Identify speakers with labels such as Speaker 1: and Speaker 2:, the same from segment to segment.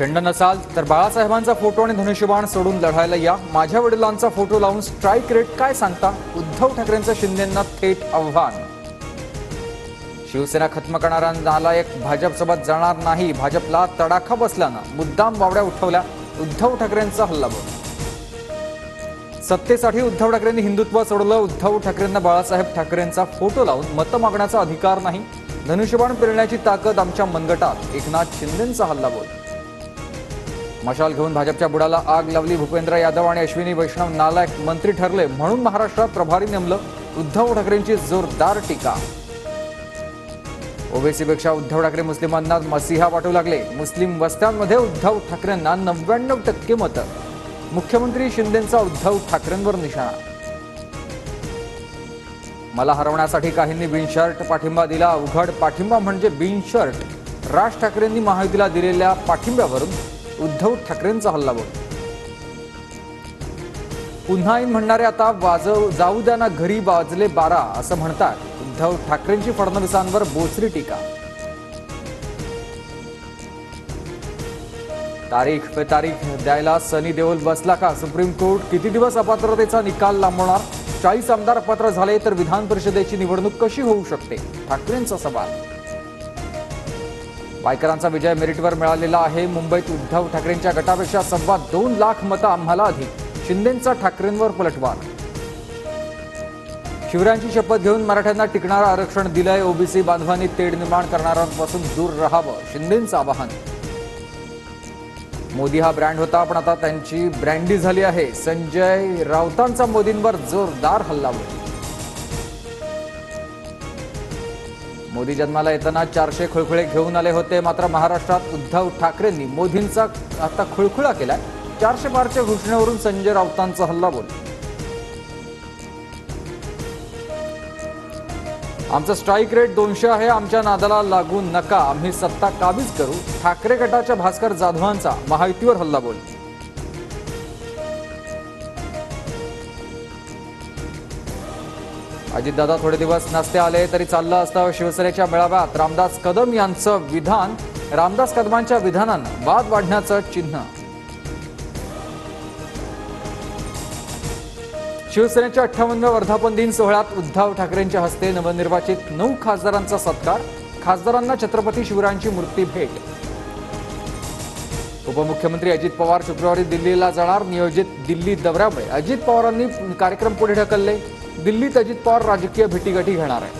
Speaker 1: शंड नसाल तर बाळासाहेबांचा फोटो आणि धनुष्यबाण सोडून लढायला या। माझ्या वडिलांचा फोटो लावून स्ट्राइक रेट काय सांगता? उद्धव ठाकरेंचं शिंदेंना थेट आव्हान। शिवसेना खत्म करणारा नालायक भाजपसोबत जाणार नाही। भाजपला तडाखा बसल्यानं मुद्दाम वावड्या उठवल्या। उद्धव ठाकरेंचा हल्लाबोल। सत्तेसाठी उद्धव ठाकरेंनी हिंदुत्व सोडलं। उद्धव ठाकरेंना बाळासाहेब ठाकरेंचा फोटो लावून मतं मागण्याचा अधिकार नाही। धनुष्यबाण पेरण्याची ताकद आमच्या मनगटात। एकनाथ शिंदेंचा हल्लाबोल। मशाल घेऊन भाजपच्या बुडाला आग लावली। भूपेंद्र यादव आणि अश्विनी वैष्णव नालायक मंत्री ठरले म्हणून महाराष्ट्रात प्रभारी नेमलं। उद्धव ठाकरेंची जोरदार टीका। ओबीसीपेक्षा उद्धव ठाकरे मुस्लिमांना मसीहा वाटू लागले। मुस्लिम वस्त्यांमध्ये उद्धव ठाकरेंना 99% मतं। मुख्यमंत्री शिंदेंचा उद्धव ठाकरेंवर निशाणा। मला हरवण्यासाठी काहींनी बिनशर्त पाठिंबा दिला। उघड पाठिंबा म्हणजे बिनशर्त। राज ठाकरेंनी महायुतीला दिलेल्या पाठिंब्यावरून उद्धव ठाकरेंचा हल्लाबोल। पुन्हा इन म्हणणारे आता जाऊ द्या ना घरी वाजले 12 असं म्हणतात। उद्धव ठाकरेंची फडणवीसांवर बोचरी टीका। तारीख पे तारीख द्यायला सनी देओल बसला का? सुप्रीम कोर्ट किती दिवस अपात्रतेचा निकाल लांबवणार? 40 आमदार अपात्र झाले तर विधान परिषदेची निवडणूक कशी होऊ शकते? ठाकरेंचा सवाल। वायकरांचा विजय मेरिटवर मिळालेला आहे। मुंबईत उद्धव ठाकरेंच्या गटापेक्षा 2.25 लाख मतं आम्हाला अधिक। शिंदेंचा ठाकरेंवर पलटवार। शिवरायांची शपथ घेऊन मराठ्यांना टिकणारं आरक्षण दिलंय। ओबीसी बांधवांनी तेढ निर्माण करणाऱ्यांपासून दूर राहावं, शिंदेंचं आवाहन। मोदी हा ब्रँड होता पण आता त्यांची ब्रँडी झाली आहे। संजय राऊतांचा मोदींवर जोरदार हल्लाबोल। मोदी जन्माला येताना 400 खुळखुळे घेऊन आले होते, मात्र महाराष्ट्रात उद्धव ठाकरेंनी मोदींचा आता खुळखुळा केलाय। 400 पारच्या घोषणेवरून संजय राऊतांचा हल्लाबोल। आमचा स्ट्राइक रेट 200 आहे। आमच्या नादाला लागू नका, आम्ही सत्ता काबीज करू। ठाकरे गटाच्या भास्कर जाधवांचा महायुतीवर हल्लाबोल। अजितदादा थोडे दिवस नसते आले तरी चाललं असतं। शिवसेनेच्या मेळाव्यात रामदास कदम यांचं विधान। रामदास कदमांच्या विधानानं वाद वाढण्याचं चिन्ह। शिवसेनेच्या 58व्या वर्धापन दिन सोहळ्यात उद्धव ठाकरेंच्या हस्ते नवनिर्वाचित 9 खासदारांचा सत्कार। खासदारांना छत्रपती शिवरायांची मूर्ती भेट। उपमुख्यमंत्री अजित पवार शुक्रवारी दिल्लीला जाणार। नियोजित दिल्ली दौऱ्यामुळे अजित पवारांनी कार्यक्रम पुढे ढकलले। दिल्लीत अजित पवार राजकीय भेटीगाठी घेणार आहे।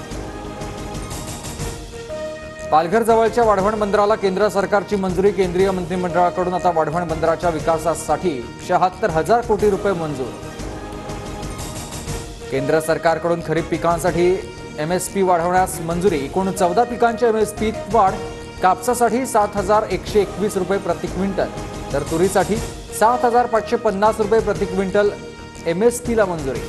Speaker 1: पालघर जवळच्या वाढवण बंदराला केंद्र सरकारची मंजुरी। केंद्रीय मंत्रिमंडळाकडून आता वाढवण बंदराच्या विकासासाठी 76,000 कोटी रुपये मंजूर। केंद्र सरकारकडून खरीप पिकांसाठी एमएसपी वाढवण्यास मंजुरी। एकूण 14 पिकांच्या एमएसपीत वाढ। कापसासाठी 7,121 रुपये प्रति क्विंटल तर तुरीसाठी 7,550 रुपये प्रति क्विंटल एमएसपीला मंजुरी।